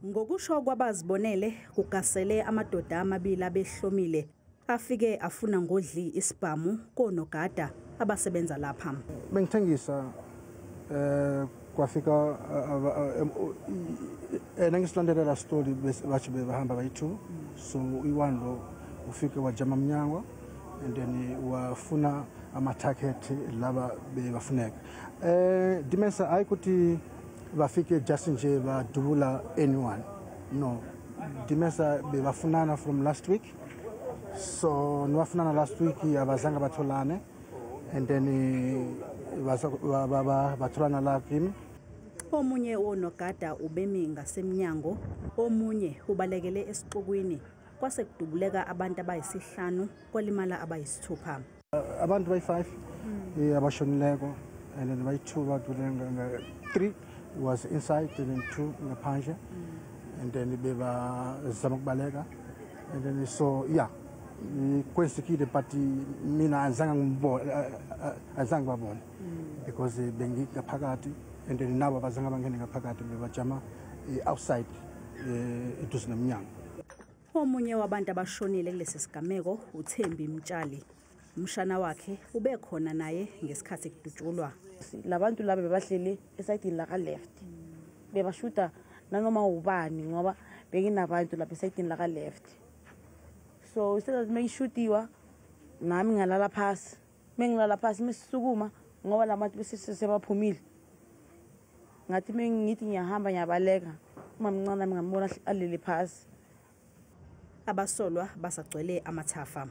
Ngokusho kwabazibonele kugasele amadoda amabili abehlomile afike afuna ngodli isibhamu konogada abasebenza lapha. Bengithengisa kwafika nangisilandela la story bathi behamba bayi2 so i1 lo ufike wajama mnyango and then wafuna ama-target laba bebafuneka dimesa ayikuthi bafike just nje badubula anyone no dimesa bebafunana from last week so nibafunana last week abazange batholane and then batholana la kimi. Omunye onogada ubemi ngasemnyango, omunye ubalekele esixukwini kwase kudubuleka abantu abayisihlanu kwalimala abayisithupha. Abantu bayi5 abashonileko and then bayi2 badubuleka 3 was inside and then 2 ngaphandle and then bebazama ukubaleka and then so yeah kwesikile but mina azange babone because bengiphakathi and then nabo bazange bangene ngaphakathi bebajama outside eduze nomnyango. Omunye wabantu abashonile kulesi sigameko uThembi Mtshali. Umshana wakhe ube khona naye ngesikhathi kudutshulwa. Labantu laba bebahlele esayidini la left bebashuta nanoma ubani ngoba bekinabantu lapha esayidini la left. So instead mengishutiwa nami ngalala phasi mengilala phasi mesisukuma ngoba labantu besesebaphumile ngathi mengithi ngiyahamba ngiyabaleka uma mncane ngambona alele phasi. Abasolwa basagcwele amathafa.